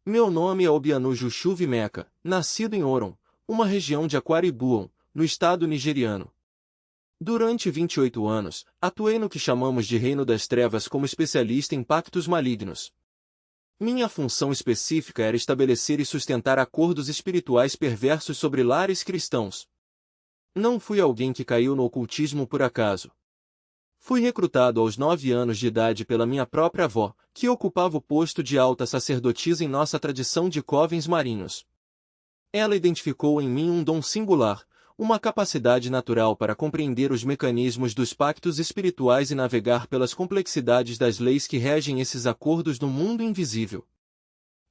Meu nome é Obiano Jushuvi Meka, nascido em Oron, uma região de Aquaribuon, no estado nigeriano. Durante 28 anos, atuei no que chamamos de Reino das Trevas como especialista em pactos malignos. Minha função específica era estabelecer e sustentar acordos espirituais perversos sobre lares cristãos. Não fui alguém que caiu no ocultismo por acaso. Fui recrutado aos 9 anos de idade pela minha própria avó, que ocupava o posto de alta sacerdotisa em nossa tradição de covens marinhos. Ela identificou em mim um dom singular, uma capacidade natural para compreender os mecanismos dos pactos espirituais e navegar pelas complexidades das leis que regem esses acordos no mundo invisível.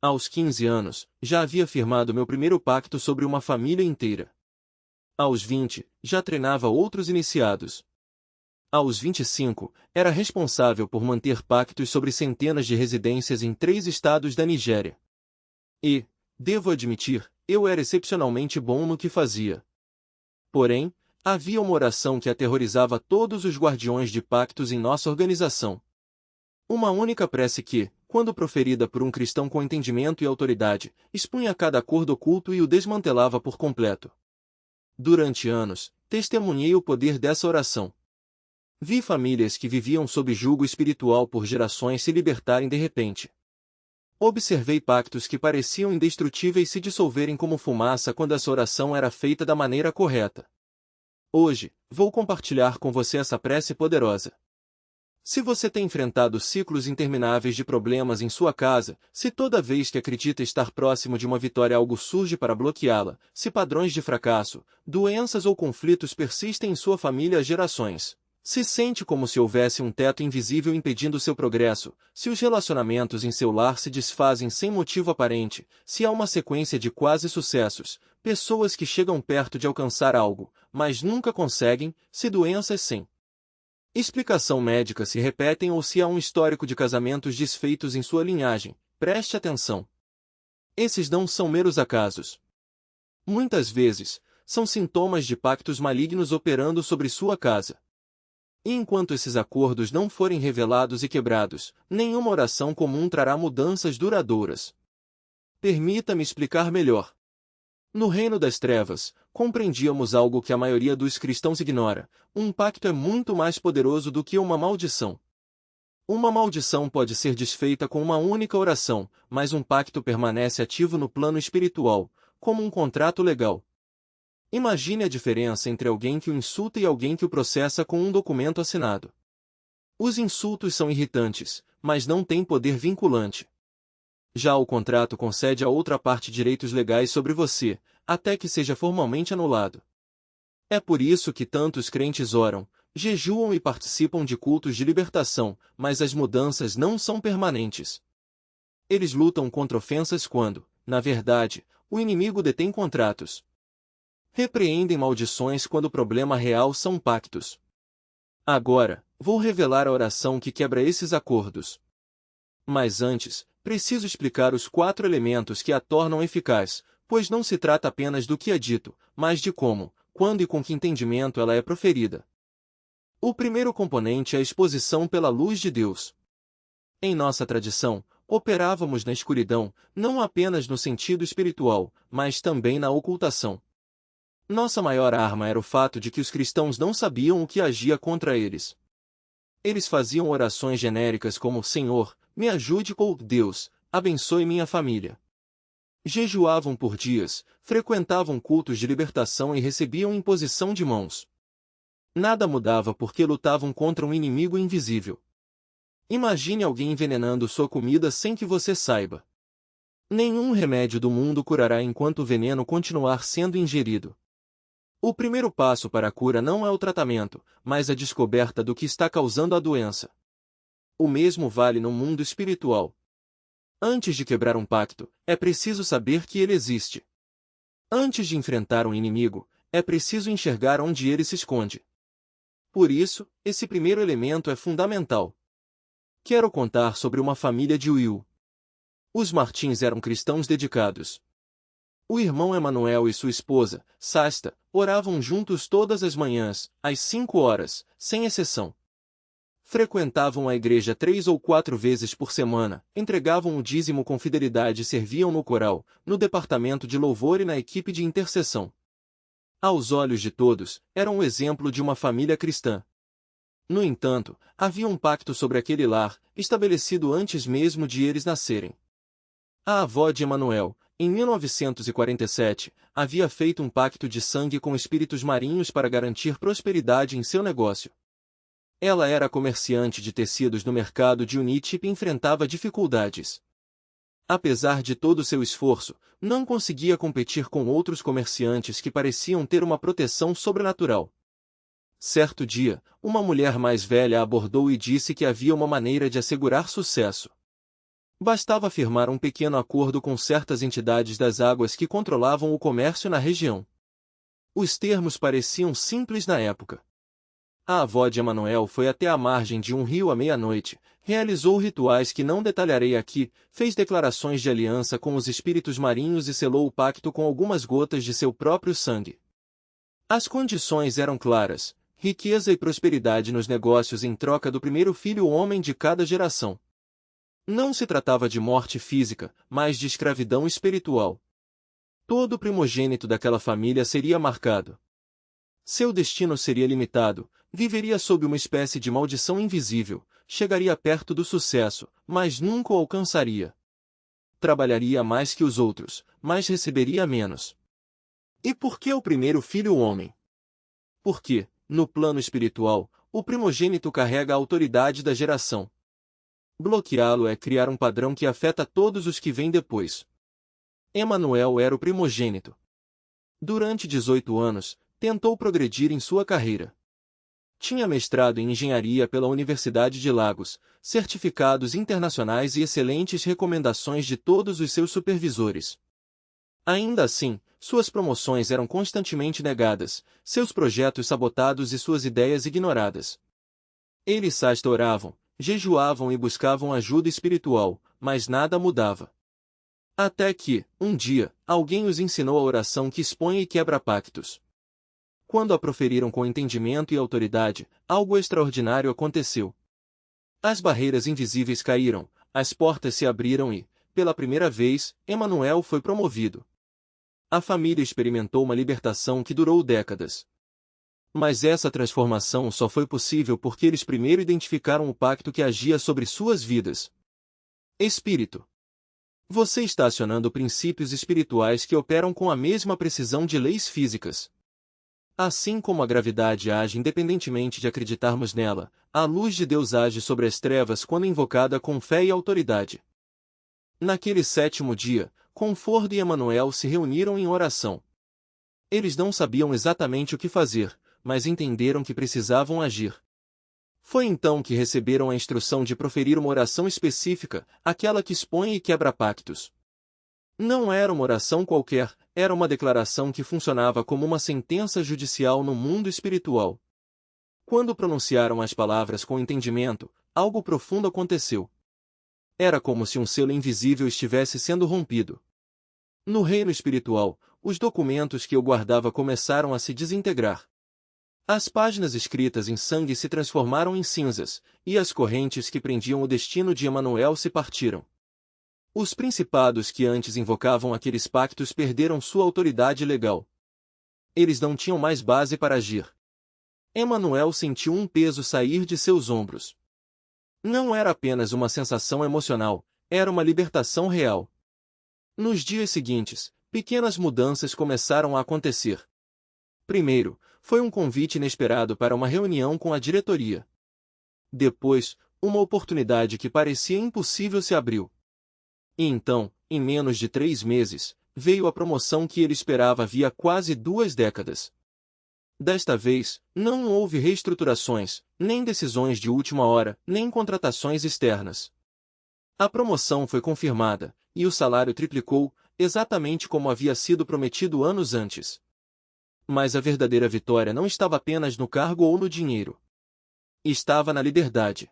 Aos 15 anos, já havia firmado meu primeiro pacto sobre uma família inteira. Aos 20, já treinava outros iniciados. Aos 25, era responsável por manter pactos sobre centenas de residências em 3 estados da Nigéria. E, devo admitir, eu era excepcionalmente bom no que fazia. Porém, havia uma oração que aterrorizava todos os guardiões de pactos em nossa organização. Uma única prece que, quando proferida por um cristão com entendimento e autoridade, expunha cada acordo oculto e o desmantelava por completo. Durante anos, testemunhei o poder dessa oração. Vi famílias que viviam sob jugo espiritual por gerações se libertarem de repente. Observei pactos que pareciam indestrutíveis se dissolverem como fumaça quando essa oração era feita da maneira correta. Hoje, vou compartilhar com você essa prece poderosa. Se você tem enfrentado ciclos intermináveis de problemas em sua casa, se toda vez que acredita estar próximo de uma vitória algo surge para bloqueá-la, se padrões de fracasso, doenças ou conflitos persistem em sua família há gerações, se sente como se houvesse um teto invisível impedindo seu progresso, se os relacionamentos em seu lar se desfazem sem motivo aparente, se há uma sequência de quase sucessos, pessoas que chegam perto de alcançar algo, mas nunca conseguem, se doenças sem explicação médica se repetem ou se há um histórico de casamentos desfeitos em sua linhagem, preste atenção. Esses não são meros acasos. Muitas vezes, são sintomas de pactos malignos operando sobre sua casa. E enquanto esses acordos não forem revelados e quebrados, nenhuma oração comum trará mudanças duradouras. Permita-me explicar melhor. No reino das trevas, compreendíamos algo que a maioria dos cristãos ignora: um pacto é muito mais poderoso do que uma maldição. Uma maldição pode ser desfeita com uma única oração, mas um pacto permanece ativo no plano espiritual, como um contrato legal. Imagine a diferença entre alguém que o insulta e alguém que o processa com um documento assinado. Os insultos são irritantes, mas não têm poder vinculante. Já o contrato concede a outra parte direitos legais sobre você, até que seja formalmente anulado. É por isso que tantos crentes oram, jejuam e participam de cultos de libertação, mas as mudanças não são permanentes. Eles lutam contra ofensas quando, na verdade, o inimigo detém contratos. Repreendem maldições quando o problema real são pactos. Agora, vou revelar a oração que quebra esses acordos. Mas antes, preciso explicar os 4 elementos que a tornam eficaz, pois não se trata apenas do que é dito, mas de como, quando e com que entendimento ela é proferida. O primeiro componente é a exposição pela luz de Deus. Em nossa tradição, operávamos na escuridão, não apenas no sentido espiritual, mas também na ocultação. Nossa maior arma era o fato de que os cristãos não sabiam o que agia contra eles. Eles faziam orações genéricas como Senhor, me ajude ou Deus, abençoe minha família. Jejuavam por dias, frequentavam cultos de libertação e recebiam imposição de mãos. Nada mudava porque lutavam contra um inimigo invisível. Imagine alguém envenenando sua comida sem que você saiba. Nenhum remédio do mundo curará enquanto o veneno continuar sendo ingerido. O primeiro passo para a cura não é o tratamento, mas a descoberta do que está causando a doença. O mesmo vale no mundo espiritual. Antes de quebrar um pacto, é preciso saber que ele existe. Antes de enfrentar um inimigo, é preciso enxergar onde ele se esconde. Por isso, esse primeiro elemento é fundamental. Quero contar sobre uma família de Will. Os Martins eram cristãos dedicados. O irmão Emanuel e sua esposa, Sasta, oravam juntos todas as manhãs, às 5 horas, sem exceção. Frequentavam a igreja 3 ou 4 vezes por semana, entregavam o dízimo com fidelidade e serviam no coral, no departamento de louvor e na equipe de intercessão. Aos olhos de todos, eram um exemplo de uma família cristã. No entanto, havia um pacto sobre aquele lar, estabelecido antes mesmo de eles nascerem. A avó de Emanuel, em 1947, havia feito um pacto de sangue com espíritos marinhos para garantir prosperidade em seu negócio. Ela era comerciante de tecidos no mercado de Unitip e enfrentava dificuldades. Apesar de todo o seu esforço, não conseguia competir com outros comerciantes que pareciam ter uma proteção sobrenatural. Certo dia, uma mulher mais velha a abordou e disse que havia uma maneira de assegurar sucesso. Bastava firmar um pequeno acordo com certas entidades das águas que controlavam o comércio na região. Os termos pareciam simples na época. A avó de Emanuel foi até a margem de um rio à meia-noite, realizou rituais que não detalharei aqui, fez declarações de aliança com os espíritos marinhos e selou o pacto com algumas gotas de seu próprio sangue. As condições eram claras: riqueza e prosperidade nos negócios em troca do primeiro filho homem de cada geração. Não se tratava de morte física, mas de escravidão espiritual. Todo primogênito daquela família seria marcado. Seu destino seria limitado, viveria sob uma espécie de maldição invisível, chegaria perto do sucesso, mas nunca o alcançaria. Trabalharia mais que os outros, mas receberia menos. E por que o primeiro filho homem? Porque, no plano espiritual, o primogênito carrega a autoridade da geração. Bloqueá-lo é criar um padrão que afeta todos os que vêm depois. Emanuel era o primogênito. Durante 18 anos, tentou progredir em sua carreira. Tinha mestrado em engenharia pela Universidade de Lagos, certificados internacionais e excelentes recomendações de todos os seus supervisores. Ainda assim, suas promoções eram constantemente negadas, seus projetos sabotados e suas ideias ignoradas. Eles sasta oravam, jejuavam e buscavam ajuda espiritual, mas nada mudava. Até que, um dia, alguém os ensinou a oração que expõe e quebra pactos. Quando a proferiram com entendimento e autoridade, algo extraordinário aconteceu. As barreiras invisíveis caíram, as portas se abriram e, pela primeira vez, Emanuel foi promovido. A família experimentou uma libertação que durou décadas. Mas essa transformação só foi possível porque eles primeiro identificaram o pacto que agia sobre suas vidas. Espírito. Você está acionando princípios espirituais que operam com a mesma precisão de leis físicas. Assim como a gravidade age independentemente de acreditarmos nela, a luz de Deus age sobre as trevas quando invocada com fé e autoridade. Naquele 7º dia, Conforto e Emanuel se reuniram em oração. Eles não sabiam exatamente o que fazer, mas entenderam que precisavam agir. Foi então que receberam a instrução de proferir uma oração específica, aquela que expõe e quebra pactos. Não era uma oração qualquer, era uma declaração que funcionava como uma sentença judicial no mundo espiritual. Quando pronunciaram as palavras com entendimento, algo profundo aconteceu. Era como se um selo invisível estivesse sendo rompido. No reino espiritual, os documentos que eu guardava começaram a se desintegrar. As páginas escritas em sangue se transformaram em cinzas, e as correntes que prendiam o destino de Emanuel se partiram. Os principados que antes invocavam aqueles pactos perderam sua autoridade legal. Eles não tinham mais base para agir. Emanuel sentiu um peso sair de seus ombros. Não era apenas uma sensação emocional, era uma libertação real. Nos dias seguintes, pequenas mudanças começaram a acontecer. Primeiro, foi um convite inesperado para uma reunião com a diretoria. Depois, uma oportunidade que parecia impossível se abriu. E então, em menos de 3 meses, veio a promoção que ele esperava havia quase 2 décadas. Desta vez, não houve reestruturações, nem decisões de última hora, nem contratações externas. A promoção foi confirmada, e o salário triplicou, exatamente como havia sido prometido anos antes. Mas a verdadeira vitória não estava apenas no cargo ou no dinheiro. Estava na liberdade.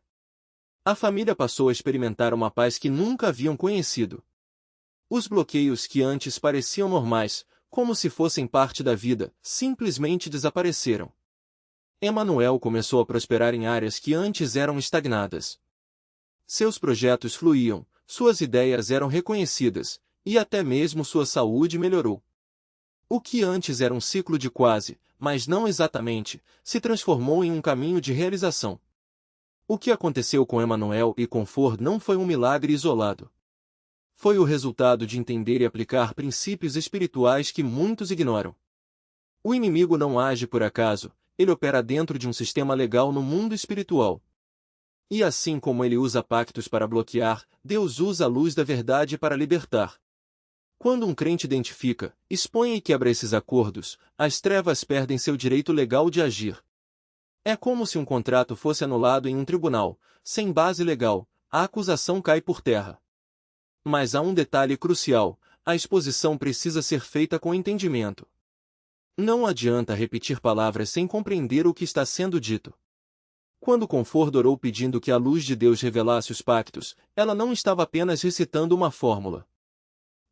A família passou a experimentar uma paz que nunca haviam conhecido. Os bloqueios que antes pareciam normais, como se fossem parte da vida, simplesmente desapareceram. Emanuel começou a prosperar em áreas que antes eram estagnadas. Seus projetos fluíam, suas ideias eram reconhecidas, e até mesmo sua saúde melhorou. O que antes era um ciclo de quase, mas não exatamente, se transformou em um caminho de realização. O que aconteceu com Emanuel e com Ford não foi um milagre isolado. Foi o resultado de entender e aplicar princípios espirituais que muitos ignoram. O inimigo não age por acaso, ele opera dentro de um sistema legal no mundo espiritual. E assim como ele usa pactos para bloquear, Deus usa a luz da verdade para libertar. Quando um crente identifica, expõe e quebra esses acordos, as trevas perdem seu direito legal de agir. É como se um contrato fosse anulado em um tribunal, sem base legal, a acusação cai por terra. Mas há um detalhe crucial: a exposição precisa ser feita com entendimento. Não adianta repetir palavras sem compreender o que está sendo dito. Quando Conford orou pedindo que a luz de Deus revelasse os pactos, ela não estava apenas recitando uma fórmula.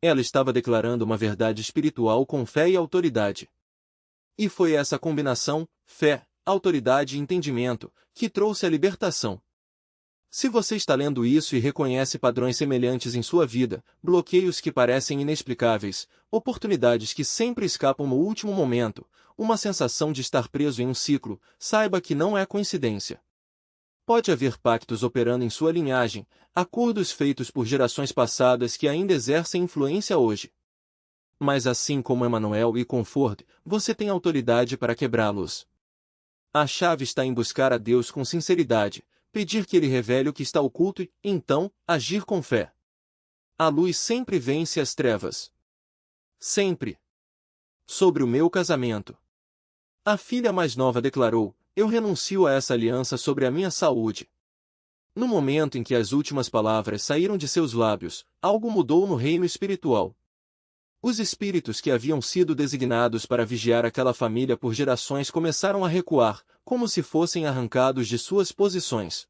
Ela estava declarando uma verdade espiritual com fé e autoridade. E foi essa combinação, fé, autoridade e entendimento, que trouxe a libertação. Se você está lendo isso e reconhece padrões semelhantes em sua vida, bloqueios que parecem inexplicáveis, oportunidades que sempre escapam no último momento, uma sensação de estar preso em um ciclo, saiba que não é coincidência. Pode haver pactos operando em sua linhagem, acordos feitos por gerações passadas que ainda exercem influência hoje. Mas assim como Emanuel e Conford, você tem autoridade para quebrá-los. A chave está em buscar a Deus com sinceridade, pedir que Ele revele o que está oculto e, então, agir com fé. A luz sempre vence as trevas. Sempre. Sobre o meu casamento. A filha mais nova declarou: eu renuncio a essa aliança sobre a minha saúde. No momento em que as últimas palavras saíram de seus lábios, algo mudou no reino espiritual. Os espíritos que haviam sido designados para vigiar aquela família por gerações começaram a recuar, como se fossem arrancados de suas posições.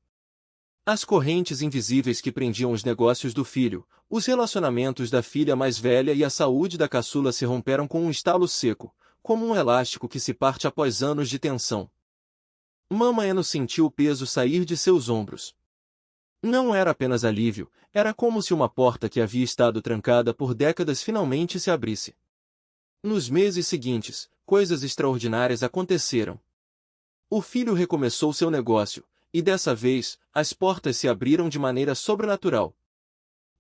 As correntes invisíveis que prendiam os negócios do filho, os relacionamentos da filha mais velha e a saúde da caçula se romperam com um estalo seco, como um elástico que se parte após anos de tensão. Mama Eno sentiu o peso sair de seus ombros. Não era apenas alívio, era como se uma porta que havia estado trancada por décadas finalmente se abrisse. Nos meses seguintes, coisas extraordinárias aconteceram. O filho recomeçou seu negócio, e dessa vez, as portas se abriram de maneira sobrenatural.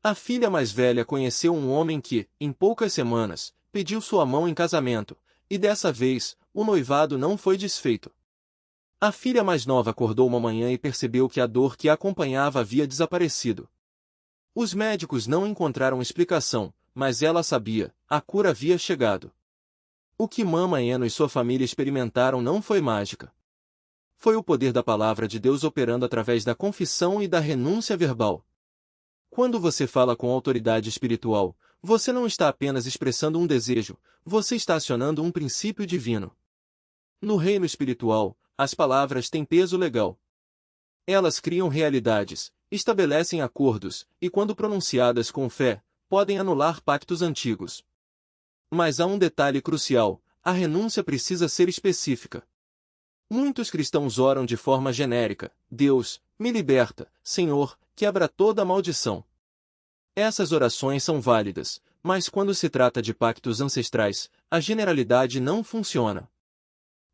A filha mais velha conheceu um homem que, em poucas semanas, pediu sua mão em casamento, e dessa vez, o noivado não foi desfeito. A filha mais nova acordou uma manhã e percebeu que a dor que a acompanhava havia desaparecido. Os médicos não encontraram explicação, mas ela sabia, a cura havia chegado. O que Mama Eno e sua família experimentaram não foi mágica. Foi o poder da palavra de Deus operando através da confissão e da renúncia verbal. Quando você fala com autoridade espiritual, você não está apenas expressando um desejo, você está acionando um princípio divino. No reino espiritual, as palavras têm peso legal. Elas criam realidades, estabelecem acordos, e quando pronunciadas com fé, podem anular pactos antigos. Mas há um detalhe crucial: a renúncia precisa ser específica. Muitos cristãos oram de forma genérica: Deus, me liberta, Senhor, quebra toda a maldição. Essas orações são válidas, mas quando se trata de pactos ancestrais, a generalidade não funciona.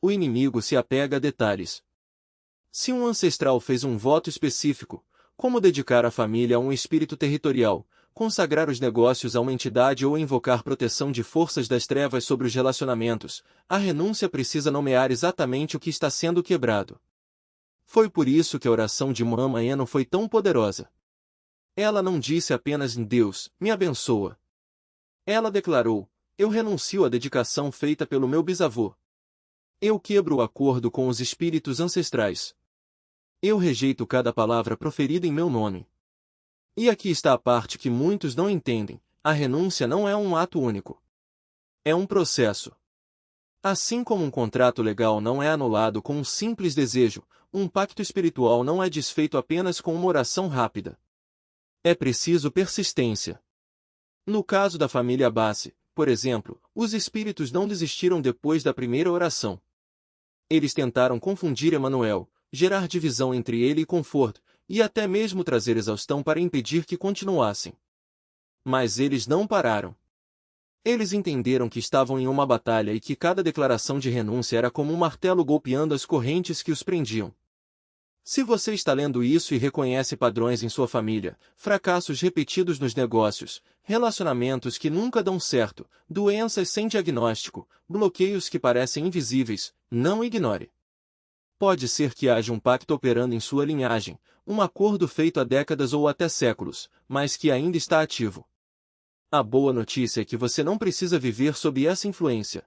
O inimigo se apega a detalhes. Se um ancestral fez um voto específico, como dedicar a família a um espírito territorial, consagrar os negócios a uma entidade ou invocar proteção de forças das trevas sobre os relacionamentos, a renúncia precisa nomear exatamente o que está sendo quebrado. Foi por isso que a oração de Mama Eno foi tão poderosa. Ela não disse apenas em Deus, me abençoa. Ela declarou: eu renuncio à dedicação feita pelo meu bisavô. Eu quebro o acordo com os espíritos ancestrais. Eu rejeito cada palavra proferida em meu nome. E aqui está a parte que muitos não entendem: a renúncia não é um ato único. É um processo. Assim como um contrato legal não é anulado com um simples desejo, um pacto espiritual não é desfeito apenas com uma oração rápida. É preciso persistência. No caso da família Bassi, por exemplo, os espíritos não desistiram depois da primeira oração. Eles tentaram confundir Emanuel, gerar divisão entre ele e Conforto, e até mesmo trazer exaustão para impedir que continuassem. Mas eles não pararam. Eles entenderam que estavam em uma batalha e que cada declaração de renúncia era como um martelo golpeando as correntes que os prendiam. Se você está lendo isso e reconhece padrões em sua família, fracassos repetidos nos negócios, relacionamentos que nunca dão certo, doenças sem diagnóstico, bloqueios que parecem invisíveis, não ignore. Pode ser que haja um pacto operando em sua linhagem, um acordo feito há décadas ou até séculos, mas que ainda está ativo. A boa notícia é que você não precisa viver sob essa influência.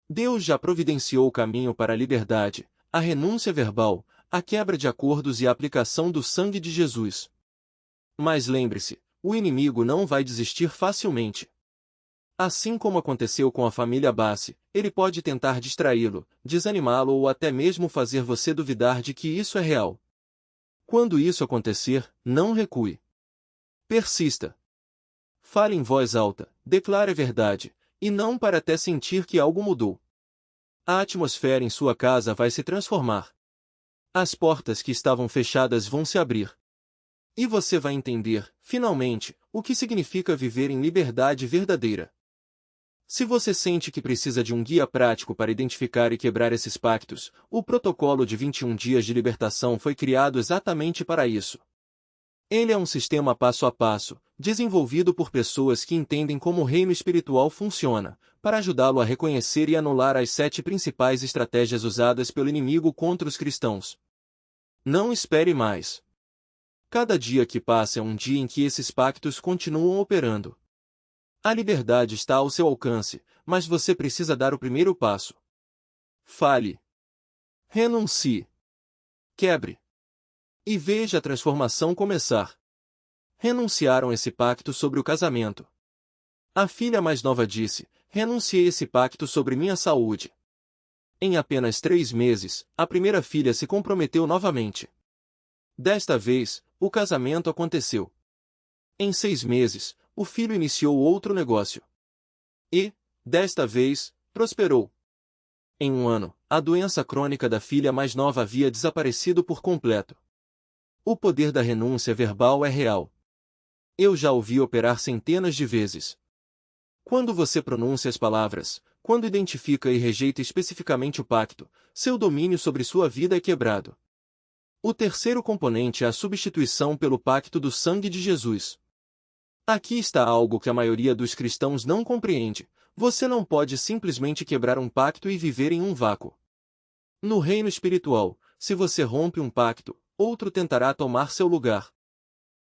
Deus já providenciou o caminho para a liberdade, a renúncia verbal, a quebra de acordos e a aplicação do sangue de Jesus. Mas lembre-se, o inimigo não vai desistir facilmente. Assim como aconteceu com a família Bassi, ele pode tentar distraí-lo, desanimá-lo ou até mesmo fazer você duvidar de que isso é real. Quando isso acontecer, não recue. Persista. Fale em voz alta, declare a verdade, e não para até sentir que algo mudou. A atmosfera em sua casa vai se transformar. As portas que estavam fechadas vão se abrir. E você vai entender, finalmente, o que significa viver em liberdade verdadeira. Se você sente que precisa de um guia prático para identificar e quebrar esses pactos, o protocolo de 21 dias de libertação foi criado exatamente para isso. Ele é um sistema passo a passo, desenvolvido por pessoas que entendem como o reino espiritual funciona, para ajudá-lo a reconhecer e anular as 7 principais estratégias usadas pelo inimigo contra os cristãos. Não espere mais. Cada dia que passa é um dia em que esses pactos continuam operando. A liberdade está ao seu alcance, mas você precisa dar o primeiro passo. Fale. Renuncie. Quebre. E veja a transformação começar. Renunciaram esse pacto sobre o casamento. A filha mais nova disse, renunciei esse pacto sobre minha saúde. Em apenas 3 meses, a primeira filha se comprometeu novamente. Desta vez, o casamento aconteceu. Em 6 meses, o filho iniciou outro negócio. E, desta vez, prosperou. Em 1 ano, a doença crônica da filha mais nova havia desaparecido por completo. O poder da renúncia verbal é real. Eu já ouvi operar centenas de vezes. Quando você pronuncia as palavras, quando identifica e rejeita especificamente o pacto, seu domínio sobre sua vida é quebrado. O terceiro componente é a substituição pelo pacto do sangue de Jesus. Aqui está algo que a maioria dos cristãos não compreende. Você não pode simplesmente quebrar um pacto e viver em um vácuo. No reino espiritual, se você rompe um pacto, outro tentará tomar seu lugar.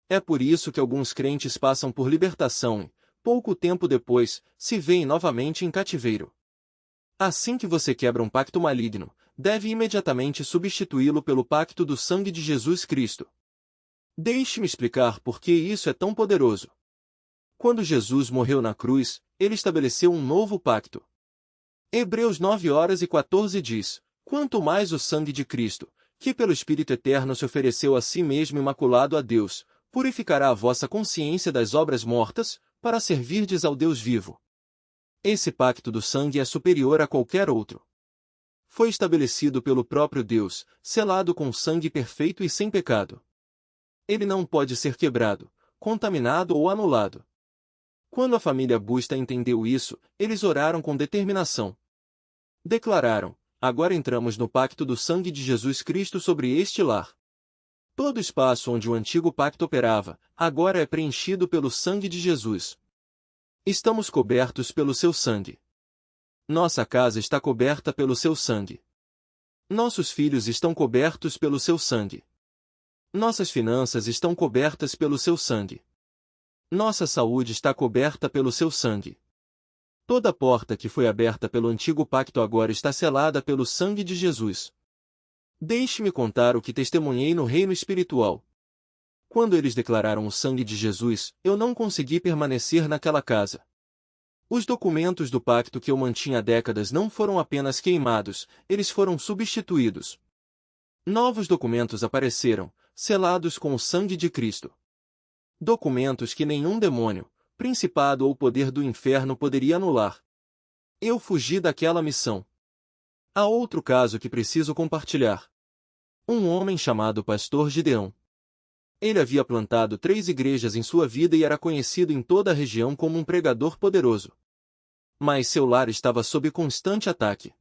É por isso que alguns crentes passam por libertação e, pouco tempo depois, se veem novamente em cativeiro. Assim que você quebra um pacto maligno, deve imediatamente substituí-lo pelo pacto do sangue de Jesus Cristo. Deixe-me explicar por que isso é tão poderoso. Quando Jesus morreu na cruz, ele estabeleceu um novo pacto. Hebreus 9:14 diz, quanto mais o sangue de Cristo, que pelo Espírito Eterno se ofereceu a si mesmo imaculado a Deus, purificará a vossa consciência das obras mortas, para servirdes ao Deus vivo. Esse pacto do sangue é superior a qualquer outro. Foi estabelecido pelo próprio Deus, selado com sangue perfeito e sem pecado. Ele não pode ser quebrado, contaminado ou anulado. Quando a família Busta entendeu isso, eles oraram com determinação. Declararam, agora entramos no pacto do sangue de Jesus Cristo sobre este lar. Todo espaço onde o antigo pacto operava, agora é preenchido pelo sangue de Jesus. Estamos cobertos pelo seu sangue. Nossa casa está coberta pelo seu sangue. Nossos filhos estão cobertos pelo seu sangue. Nossas finanças estão cobertas pelo seu sangue. Nossa saúde está coberta pelo seu sangue. Toda porta que foi aberta pelo antigo pacto agora está selada pelo sangue de Jesus. Deixe-me contar o que testemunhei no reino espiritual. Quando eles declararam o sangue de Jesus, eu não consegui permanecer naquela casa. Os documentos do pacto que eu mantinha há décadas não foram apenas queimados, eles foram substituídos. Novos documentos apareceram, selados com o sangue de Cristo. Documentos que nenhum demônio, principado ou poder do inferno poderia anular. Eu fugi daquela missão. Há outro caso que preciso compartilhar. Um homem chamado Pastor Gideão. Ele havia plantado 3 igrejas em sua vida e era conhecido em toda a região como um pregador poderoso. Mas seu lar estava sob constante ataque.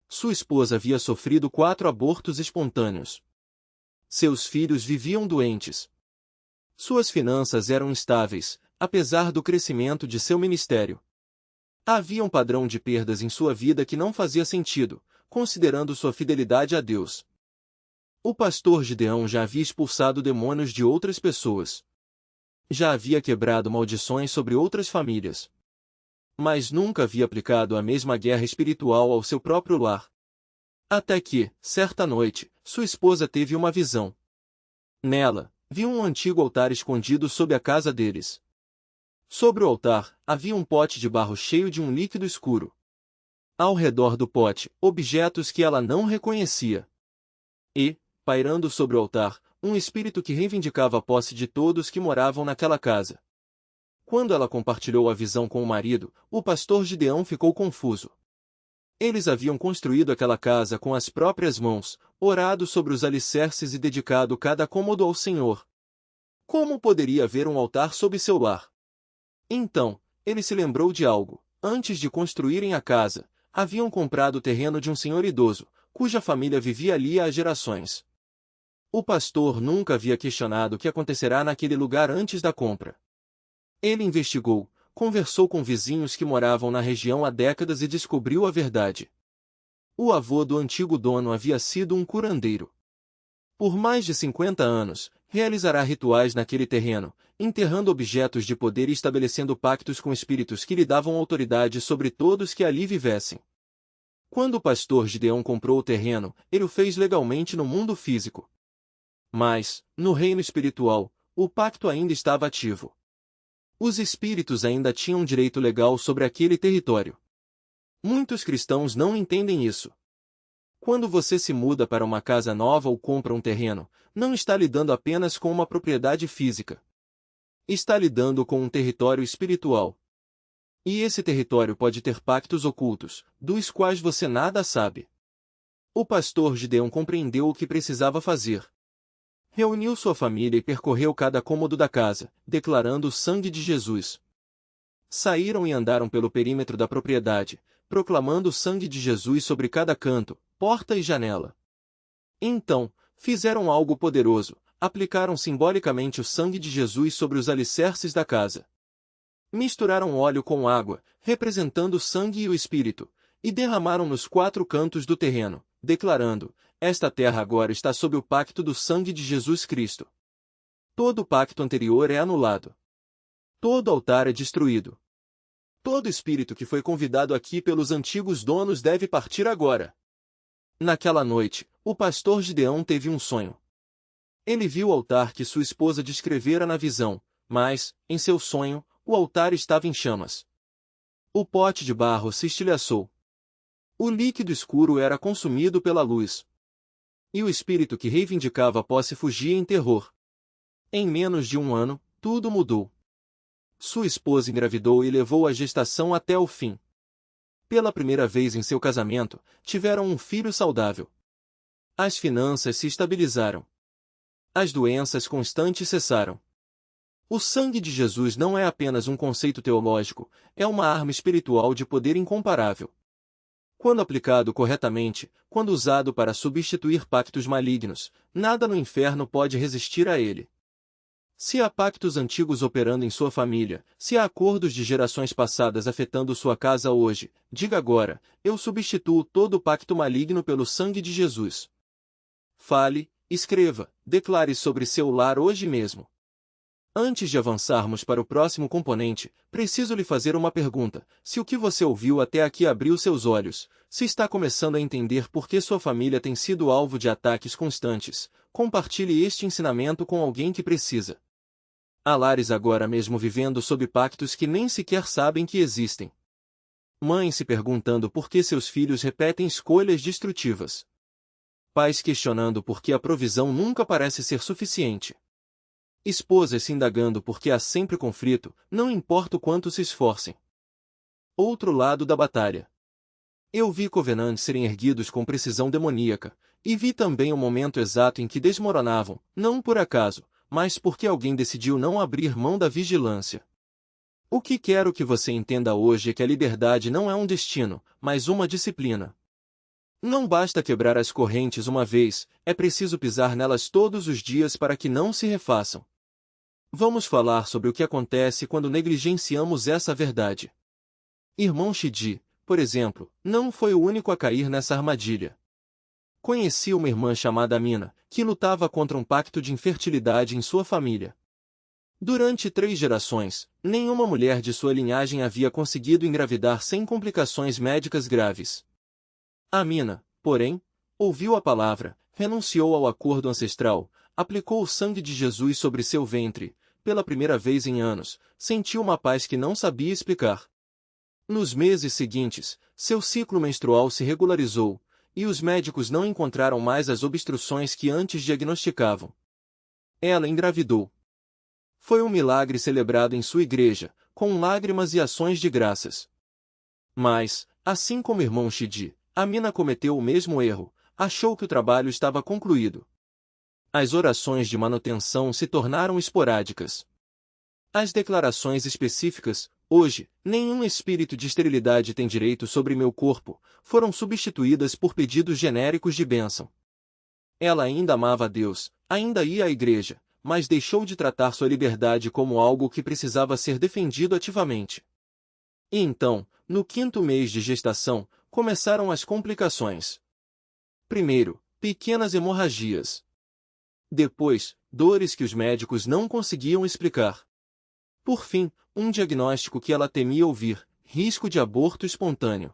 Sua esposa havia sofrido 4 abortos espontâneos. Seus filhos viviam doentes. Suas finanças eram instáveis, apesar do crescimento de seu ministério. Havia um padrão de perdas em sua vida que não fazia sentido, considerando sua fidelidade a Deus. O pastor Gideão já havia expulsado demônios de outras pessoas. Já havia quebrado maldições sobre outras famílias. Mas nunca havia aplicado a mesma guerra espiritual ao seu próprio lar. Até que, certa noite, sua esposa teve uma visão. Nela, viu um antigo altar escondido sob a casa deles. Sobre o altar, havia um pote de barro cheio de um líquido escuro. Ao redor do pote, objetos que ela não reconhecia. E, pairando sobre o altar, um espírito que reivindicava a posse de todos que moravam naquela casa. Quando ela compartilhou a visão com o marido, o pastor Gideão ficou confuso. Eles haviam construído aquela casa com as próprias mãos, orado sobre os alicerces e dedicado cada cômodo ao Senhor. Como poderia haver um altar sob seu lar? Então, ele se lembrou de algo. Antes de construírem a casa, haviam comprado o terreno de um senhor idoso, cuja família vivia ali há gerações. O pastor nunca havia questionado o que acontecerá naquele lugar antes da compra. Ele investigou, conversou com vizinhos que moravam na região há décadas e descobriu a verdade. O avô do antigo dono havia sido um curandeiro. Por mais de 50 anos, realizará rituais naquele terreno, enterrando objetos de poder e estabelecendo pactos com espíritos que lhe davam autoridade sobre todos que ali vivessem. Quando o pastor Gideão comprou o terreno, ele o fez legalmente no mundo físico. Mas, no reino espiritual, o pacto ainda estava ativo. Os espíritos ainda tinham direito legal sobre aquele território. Muitos cristãos não entendem isso. Quando você se muda para uma casa nova ou compra um terreno, não está lidando apenas com uma propriedade física. Está lidando com um território espiritual. E esse território pode ter pactos ocultos, dos quais você nada sabe. O pastor Gideão compreendeu o que precisava fazer. Reuniu sua família e percorreu cada cômodo da casa, declarando o sangue de Jesus. Saíram e andaram pelo perímetro da propriedade, proclamando o sangue de Jesus sobre cada canto, porta e janela. Então, fizeram algo poderoso, aplicaram simbolicamente o sangue de Jesus sobre os alicerces da casa. Misturaram óleo com água, representando o sangue e o Espírito, e derramaram nos 4 cantos do terreno, declarando: esta terra agora está sob o pacto do sangue de Jesus Cristo. Todo o pacto anterior é anulado. Todo altar é destruído. Todo espírito que foi convidado aqui pelos antigos donos deve partir agora. Naquela noite, o pastor Gideão teve um sonho. Ele viu o altar que sua esposa descrevera na visão, mas, em seu sonho, o altar estava em chamas. O pote de barro se estilhaçou. O líquido escuro era consumido pela luz. E o espírito que reivindicava a posse fugia em terror. Em menos de 1 ano, tudo mudou. Sua esposa engravidou e levou a gestação até o fim. Pela primeira vez em seu casamento, tiveram um filho saudável. As finanças se estabilizaram. As doenças constantes cessaram. O sangue de Jesus não é apenas um conceito teológico, é uma arma espiritual de poder incomparável. Quando aplicado corretamente, quando usado para substituir pactos malignos, nada no inferno pode resistir a ele. Se há pactos antigos operando em sua família, se há acordos de gerações passadas afetando sua casa hoje, diga agora: eu substituo todo pacto maligno pelo sangue de Jesus. Fale, escreva, declare sobre seu lar hoje mesmo. Antes de avançarmos para o próximo componente, preciso lhe fazer uma pergunta. Se o que você ouviu até aqui abriu seus olhos, se está começando a entender por que sua família tem sido alvo de ataques constantes, compartilhe este ensinamento com alguém que precisa. Há lares agora mesmo vivendo sob pactos que nem sequer sabem que existem. Mães se perguntando por que seus filhos repetem escolhas destrutivas. Pais questionando por que a provisão nunca parece ser suficiente. Esposas se indagando por que há sempre conflito, não importa o quanto se esforcem. Outro lado da batalha. Eu vi covenantes serem erguidos com precisão demoníaca, e vi também o momento exato em que desmoronavam, não por acaso, mas porque alguém decidiu não abrir mão da vigilância. O que quero que você entenda hoje é que a liberdade não é um destino, mas uma disciplina. Não basta quebrar as correntes uma vez, é preciso pisar nelas todos os dias para que não se refaçam. Vamos falar sobre o que acontece quando negligenciamos essa verdade. Irmão Shidi, por exemplo, não foi o único a cair nessa armadilha. Conheci uma irmã chamada Amina, que lutava contra um pacto de infertilidade em sua família. Durante 3 gerações, nenhuma mulher de sua linhagem havia conseguido engravidar sem complicações médicas graves. Amina, porém, ouviu a palavra, renunciou ao acordo ancestral, aplicou o sangue de Jesus sobre seu ventre, pela primeira vez em anos, sentiu uma paz que não sabia explicar. Nos meses seguintes, seu ciclo menstrual se regularizou, e os médicos não encontraram mais as obstruções que antes diagnosticavam. Ela engravidou. Foi um milagre celebrado em sua igreja, com lágrimas e ações de graças. Mas, assim como o irmão Shidi, Amina cometeu o mesmo erro, achou que o trabalho estava concluído. As orações de manutenção se tornaram esporádicas. As declarações específicas, hoje, nenhum espírito de esterilidade tem direito sobre meu corpo, foram substituídas por pedidos genéricos de bênção. Ela ainda amava a Deus, ainda ia à igreja, mas deixou de tratar sua liberdade como algo que precisava ser defendido ativamente. E então, no 5º mês de gestação, começaram as complicações. Primeiro, pequenas hemorragias. Depois, dores que os médicos não conseguiam explicar. Por fim, um diagnóstico que ela temia ouvir: risco de aborto espontâneo.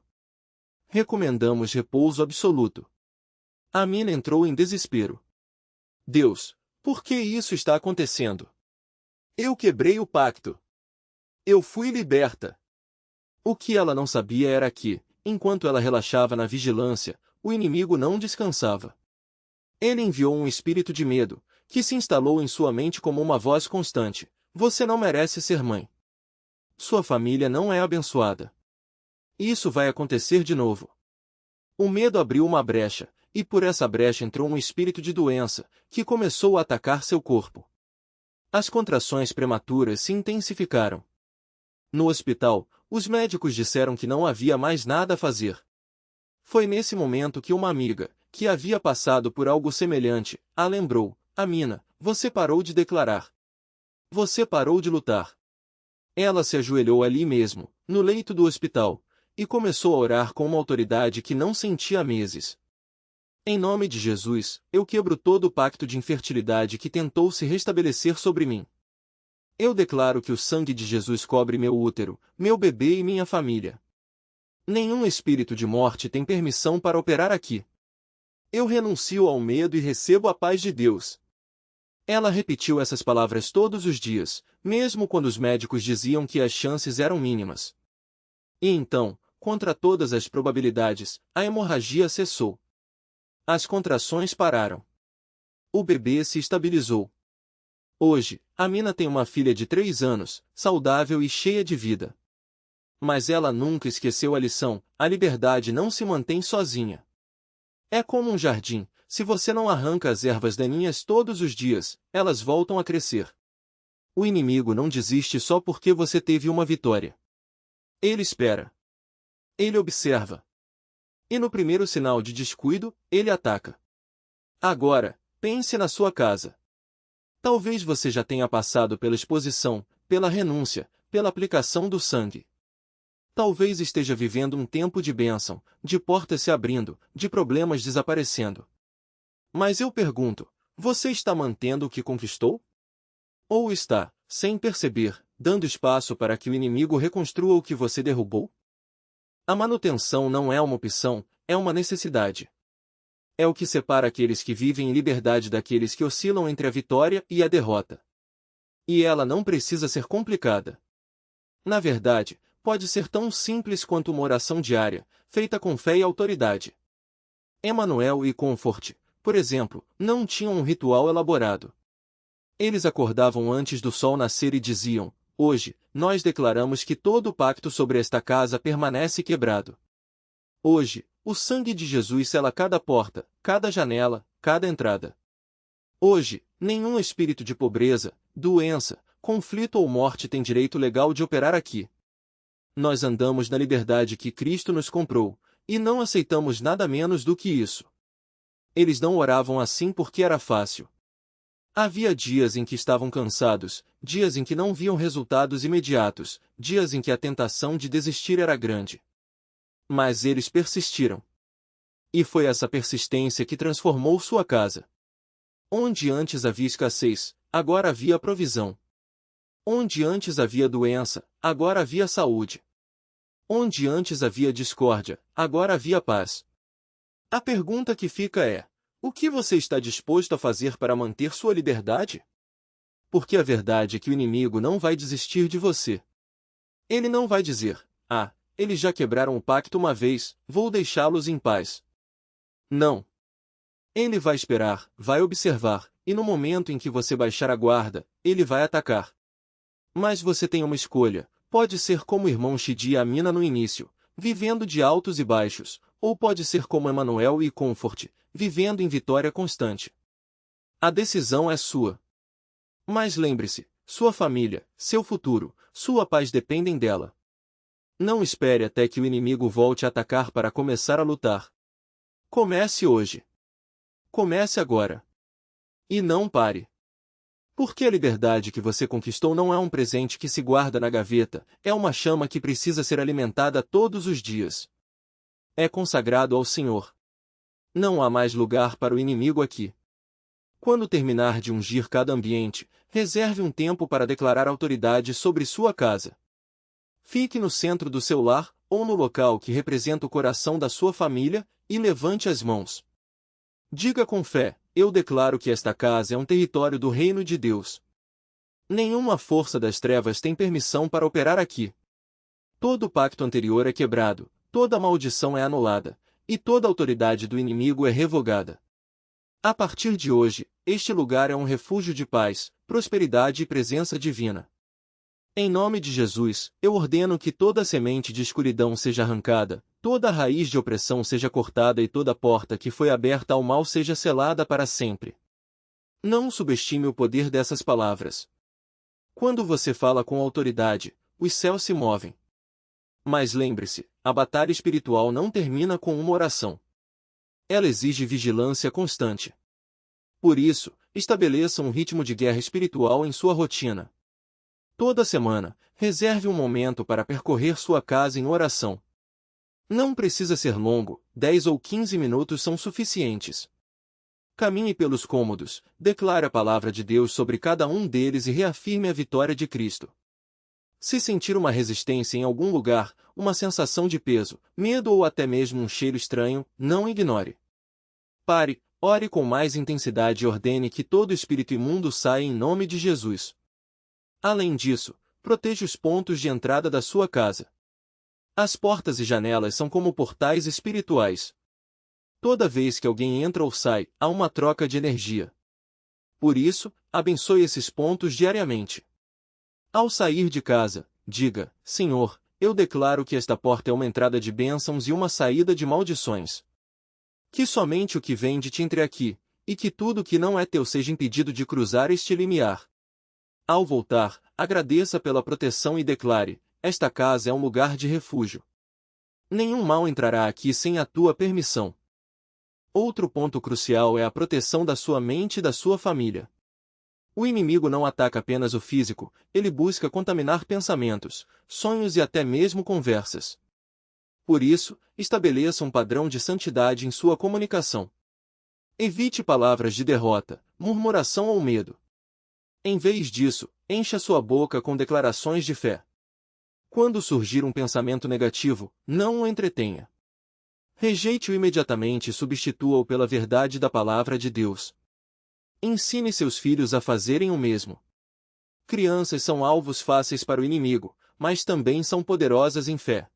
Recomendamos repouso absoluto. Amina entrou em desespero. Deus, por que isso está acontecendo? Eu quebrei o pacto. Eu fui liberta. O que ela não sabia era que, enquanto ela relaxava na vigilância, o inimigo não descansava. Ele enviou um espírito de medo, que se instalou em sua mente como uma voz constante: você não merece ser mãe. Sua família não é abençoada. Isso vai acontecer de novo. O medo abriu uma brecha, e por essa brecha entrou um espírito de doença, que começou a atacar seu corpo. As contrações prematuras se intensificaram. No hospital, os médicos disseram que não havia mais nada a fazer. Foi nesse momento que uma amiga, que havia passado por algo semelhante, a lembrou: Amina, você parou de declarar. Você parou de lutar. Ela se ajoelhou ali mesmo, no leito do hospital, e começou a orar com uma autoridade que não sentia há meses. Em nome de Jesus, eu quebro todo o pacto de infertilidade que tentou se restabelecer sobre mim. Eu declaro que o sangue de Jesus cobre meu útero, meu bebê e minha família. Nenhum espírito de morte tem permissão para operar aqui. Eu renuncio ao medo e recebo a paz de Deus. Ela repetiu essas palavras todos os dias, mesmo quando os médicos diziam que as chances eram mínimas. E então, contra todas as probabilidades, a hemorragia cessou. As contrações pararam. O bebê se estabilizou. Hoje, Amina tem uma filha de 3 anos, saudável e cheia de vida. Mas ela nunca esqueceu a lição: a liberdade não se mantém sozinha. É como um jardim, se você não arranca as ervas daninhas todos os dias, elas voltam a crescer. O inimigo não desiste só porque você teve uma vitória. Ele espera. Ele observa. E no primeiro sinal de descuido, ele ataca. Agora, pense na sua casa. Talvez você já tenha passado pela exposição, pela renúncia, pela aplicação do sangue. Talvez esteja vivendo um tempo de bênção, de portas se abrindo, de problemas desaparecendo. Mas eu pergunto, você está mantendo o que conquistou? Ou está, sem perceber, dando espaço para que o inimigo reconstrua o que você derrubou? A manutenção não é uma opção, é uma necessidade. É o que separa aqueles que vivem em liberdade daqueles que oscilam entre a vitória e a derrota. E ela não precisa ser complicada. Na verdade, pode ser tão simples quanto uma oração diária, feita com fé e autoridade. Emmanuel e Comfort, por exemplo, não tinham um ritual elaborado. Eles acordavam antes do sol nascer e diziam: hoje, nós declaramos que todo o pacto sobre esta casa permanece quebrado. Hoje, o sangue de Jesus sela cada porta, cada janela, cada entrada. Hoje, nenhum espírito de pobreza, doença, conflito ou morte tem direito legal de operar aqui. Nós andamos na liberdade que Cristo nos comprou, e não aceitamos nada menos do que isso. Eles não oravam assim porque era fácil. Havia dias em que estavam cansados, dias em que não viam resultados imediatos, dias em que a tentação de desistir era grande. Mas eles persistiram. E foi essa persistência que transformou sua casa. Onde antes havia escassez, agora havia provisão. Onde antes havia doença, agora havia saúde. Onde antes havia discórdia, agora havia paz. A pergunta que fica é: o que você está disposto a fazer para manter sua liberdade? Porque a verdade é que o inimigo não vai desistir de você. Ele não vai dizer: ah, eles já quebraram o pacto uma vez, vou deixá-los em paz. Não. Ele vai esperar, vai observar, e no momento em que você baixar a guarda, ele vai atacar. Mas você tem uma escolha: pode ser como o irmão Shidi e Amina no início, vivendo de altos e baixos, ou pode ser como Emanuel e Comfort, vivendo em vitória constante. A decisão é sua. Mas lembre-se, sua família, seu futuro, sua paz dependem dela. Não espere até que o inimigo volte a atacar para começar a lutar. Comece hoje. Comece agora. E não pare. Porque a liberdade que você conquistou não é um presente que se guarda na gaveta, é uma chama que precisa ser alimentada todos os dias. É consagrado ao Senhor. Não há mais lugar para o inimigo aqui. Quando terminar de ungir cada ambiente, reserve um tempo para declarar autoridade sobre sua casa. Fique no centro do seu lar, ou no local que representa o coração da sua família, e levante as mãos. Diga com fé: eu declaro que esta casa é um território do reino de Deus. Nenhuma força das trevas tem permissão para operar aqui. Todo pacto anterior é quebrado, toda maldição é anulada, e toda autoridade do inimigo é revogada. A partir de hoje, este lugar é um refúgio de paz, prosperidade e presença divina. Em nome de Jesus, eu ordeno que toda semente de escuridão seja arrancada, toda raiz de opressão seja cortada e toda porta que foi aberta ao mal seja selada para sempre. Não subestime o poder dessas palavras. Quando você fala com autoridade, os céus se movem. Mas lembre-se, a batalha espiritual não termina com uma oração. Ela exige vigilância constante. Por isso, estabeleça um ritmo de guerra espiritual em sua rotina. Toda semana, reserve um momento para percorrer sua casa em oração. Não precisa ser longo, 10 ou 15 minutos são suficientes. Caminhe pelos cômodos, declare a palavra de Deus sobre cada um deles e reafirme a vitória de Cristo. Se sentir uma resistência em algum lugar, uma sensação de peso, medo ou até mesmo um cheiro estranho, não ignore. Pare, ore com mais intensidade e ordene que todo espírito imundo saia em nome de Jesus. Além disso, proteja os pontos de entrada da sua casa. As portas e janelas são como portais espirituais. Toda vez que alguém entra ou sai, há uma troca de energia. Por isso, abençoe esses pontos diariamente. Ao sair de casa, diga: Senhor, eu declaro que esta porta é uma entrada de bênçãos e uma saída de maldições. Que somente o que vem de ti entre aqui, e que tudo que não é teu seja impedido de cruzar este limiar. Ao voltar, agradeça pela proteção e declare: esta casa é um lugar de refúgio. Nenhum mal entrará aqui sem a tua permissão. Outro ponto crucial é a proteção da sua mente e da sua família. O inimigo não ataca apenas o físico, ele busca contaminar pensamentos, sonhos e até mesmo conversas. Por isso, estabeleça um padrão de santidade em sua comunicação. Evite palavras de derrota, murmuração ou medo. Em vez disso, encha sua boca com declarações de fé. Quando surgir um pensamento negativo, não o entretenha. Rejeite-o imediatamente e substitua-o pela verdade da palavra de Deus. Ensine seus filhos a fazerem o mesmo. Crianças são alvos fáceis para o inimigo, mas também são poderosas em fé.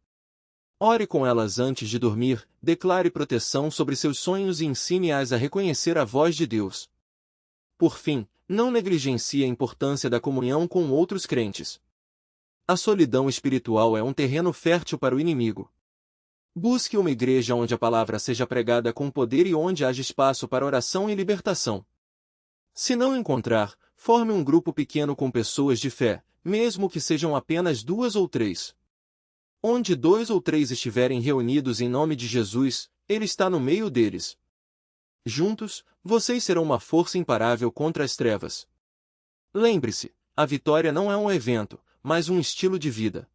Ore com elas antes de dormir, declare proteção sobre seus sonhos e ensine-as a reconhecer a voz de Deus. Por fim, não negligencie a importância da comunhão com outros crentes. A solidão espiritual é um terreno fértil para o inimigo. Busque uma igreja onde a palavra seja pregada com poder e onde haja espaço para oração e libertação. Se não encontrar, forme um grupo pequeno com pessoas de fé, mesmo que sejam apenas 2 ou 3. Onde 2 ou 3 estiverem reunidos em nome de Jesus, Ele está no meio deles. Juntos, vocês serão uma força imparável contra as trevas. Lembre-se, a vitória não é um evento, mas um estilo de vida.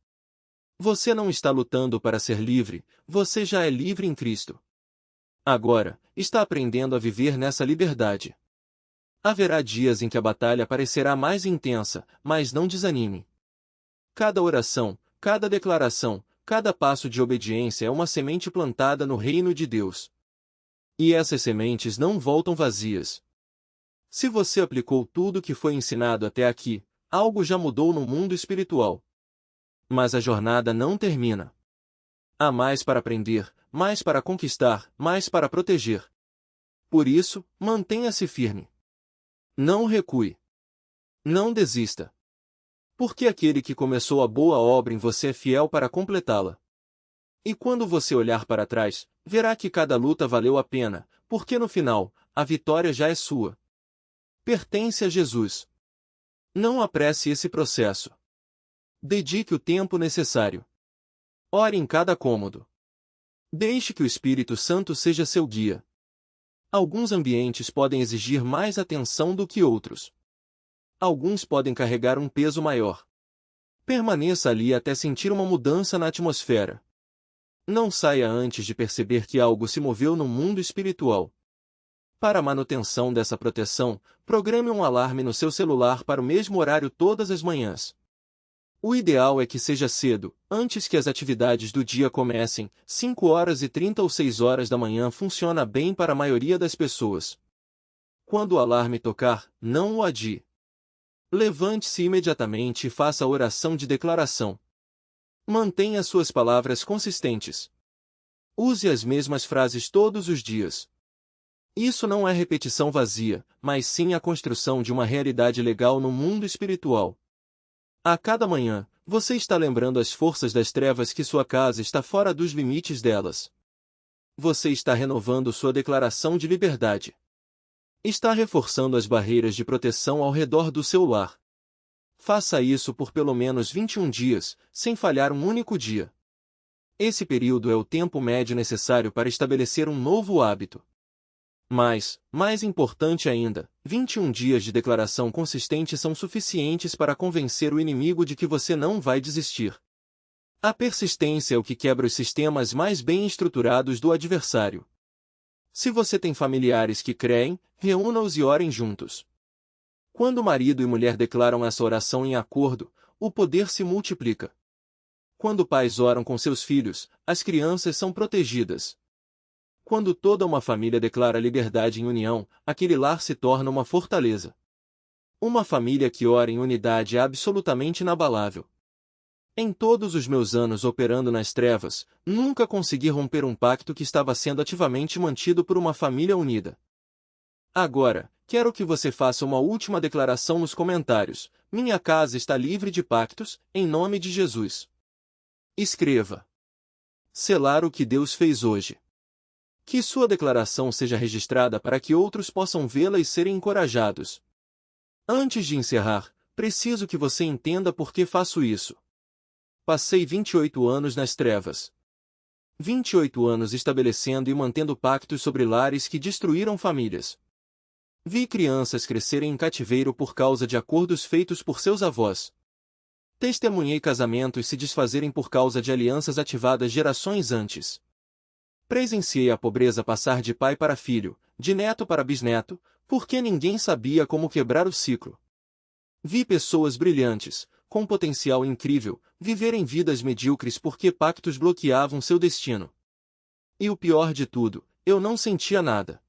Você não está lutando para ser livre, você já é livre em Cristo. Agora, está aprendendo a viver nessa liberdade. Haverá dias em que a batalha parecerá mais intensa, mas não desanime. Cada oração, cada declaração, cada passo de obediência é uma semente plantada no reino de Deus. E essas sementes não voltam vazias. Se você aplicou tudo o que foi ensinado até aqui, algo já mudou no mundo espiritual. Mas a jornada não termina. Há mais para aprender, mais para conquistar, mais para proteger. Por isso, mantenha-se firme. Não recue. Não desista. Porque aquele que começou a boa obra em você é fiel para completá-la. E quando você olhar para trás, verá que cada luta valeu a pena, porque no final, a vitória já é sua. Pertence a Jesus. Não apresse esse processo. Dedique o tempo necessário. Ore em cada cômodo. Deixe que o Espírito Santo seja seu guia. Alguns ambientes podem exigir mais atenção do que outros. Alguns podem carregar um peso maior. Permaneça ali até sentir uma mudança na atmosfera. Não saia antes de perceber que algo se moveu no mundo espiritual. Para a manutenção dessa proteção, programe um alarme no seu celular para o mesmo horário todas as manhãs. O ideal é que seja cedo, antes que as atividades do dia comecem. 5h30 ou 6 horas da manhã funciona bem para a maioria das pessoas. Quando o alarme tocar, não o adie. Levante-se imediatamente e faça a oração de declaração. Mantenha suas palavras consistentes. Use as mesmas frases todos os dias. Isso não é repetição vazia, mas sim a construção de uma realidade legal no mundo espiritual. A cada manhã, você está lembrando as forças das trevas que sua casa está fora dos limites delas. Você está renovando sua declaração de liberdade. Está reforçando as barreiras de proteção ao redor do seu lar. Faça isso por pelo menos 21 dias, sem falhar um único dia. Esse período é o tempo médio necessário para estabelecer um novo hábito. Mas, mais importante ainda, 21 dias de declaração consistente são suficientes para convencer o inimigo de que você não vai desistir. A persistência é o que quebra os sistemas mais bem estruturados do adversário. Se você tem familiares que creem, reúna-os e orem juntos. Quando marido e mulher declaram essa oração em acordo, o poder se multiplica. Quando pais oram com seus filhos, as crianças são protegidas. Quando toda uma família declara liberdade em união, aquele lar se torna uma fortaleza. Uma família que ora em unidade é absolutamente inabalável. Em todos os meus anos operando nas trevas, nunca consegui romper um pacto que estava sendo ativamente mantido por uma família unida. Agora, quero que você faça uma última declaração nos comentários. Minha casa está livre de pactos, em nome de Jesus. Escreva. Selar o que Deus fez hoje. Que sua declaração seja registrada para que outros possam vê-la e serem encorajados. Antes de encerrar, preciso que você entenda por que faço isso. Passei 28 anos nas trevas. 28 anos estabelecendo e mantendo pactos sobre lares que destruíram famílias. Vi crianças crescerem em cativeiro por causa de acordos feitos por seus avós. Testemunhei casamentos se desfazerem por causa de alianças ativadas gerações antes. Presenciei a pobreza passar de pai para filho, de neto para bisneto, porque ninguém sabia como quebrar o ciclo. Vi pessoas brilhantes, com potencial incrível, viverem vidas medíocres porque pactos bloqueavam seu destino. E o pior de tudo, eu não sentia nada.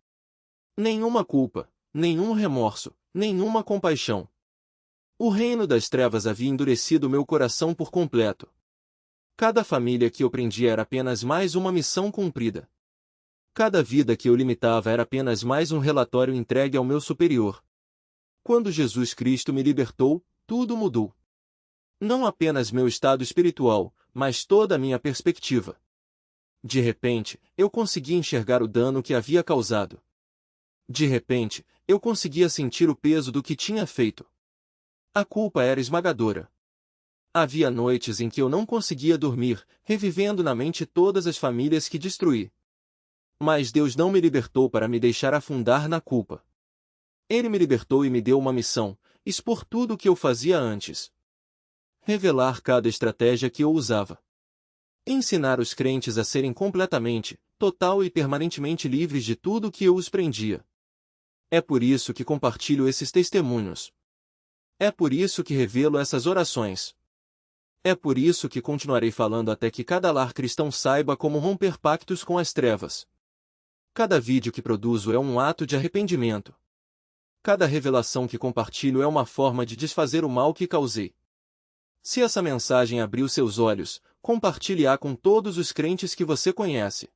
Nenhuma culpa, nenhum remorso, nenhuma compaixão. O reino das trevas havia endurecido meu coração por completo. Cada família que eu prendia era apenas mais uma missão cumprida. Cada vida que eu limitava era apenas mais um relatório entregue ao meu superior. Quando Jesus Cristo me libertou, tudo mudou. Não apenas meu estado espiritual, mas toda a minha perspectiva. De repente, eu conseguia enxergar o dano que havia causado. De repente, eu conseguia sentir o peso do que tinha feito. A culpa era esmagadora. Havia noites em que eu não conseguia dormir, revivendo na mente todas as famílias que destruí. Mas Deus não me libertou para me deixar afundar na culpa. Ele me libertou e me deu uma missão: expor tudo o que eu fazia antes. Revelar cada estratégia que eu usava. Ensinar os crentes a serem completamente, total e permanentemente livres de tudo que eu os prendia. É por isso que compartilho esses testemunhos. É por isso que revelo essas orações. É por isso que continuarei falando até que cada lar cristão saiba como romper pactos com as trevas. Cada vídeo que produzo é um ato de arrependimento. Cada revelação que compartilho é uma forma de desfazer o mal que causei. Se essa mensagem abriu seus olhos, compartilhe-a com todos os crentes que você conhece.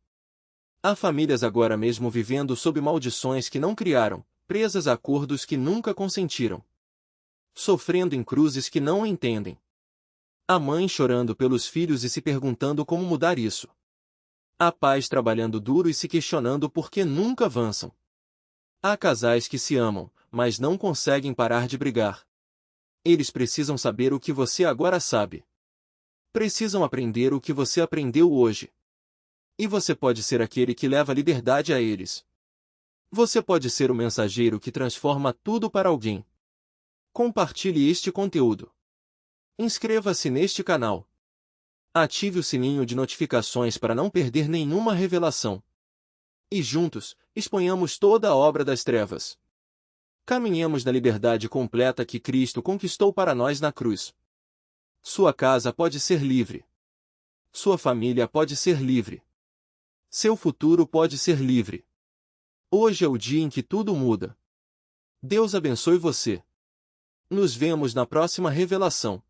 Há famílias agora mesmo vivendo sob maldições que não criaram, presas a acordos que nunca consentiram. Sofrendo em cruzes que não entendem. Há mães chorando pelos filhos e se perguntando como mudar isso. Há pais trabalhando duro e se questionando por que nunca avançam. Há casais que se amam, mas não conseguem parar de brigar. Eles precisam saber o que você agora sabe. Precisam aprender o que você aprendeu hoje. E você pode ser aquele que leva liberdade a eles. Você pode ser o mensageiro que transforma tudo para alguém. Compartilhe este conteúdo. Inscreva-se neste canal. Ative o sininho de notificações para não perder nenhuma revelação. E juntos, exponhamos toda a obra das trevas. Caminhemos na liberdade completa que Cristo conquistou para nós na cruz. Sua casa pode ser livre. Sua família pode ser livre. Seu futuro pode ser livre. Hoje é o dia em que tudo muda. Deus abençoe você. Nos vemos na próxima revelação.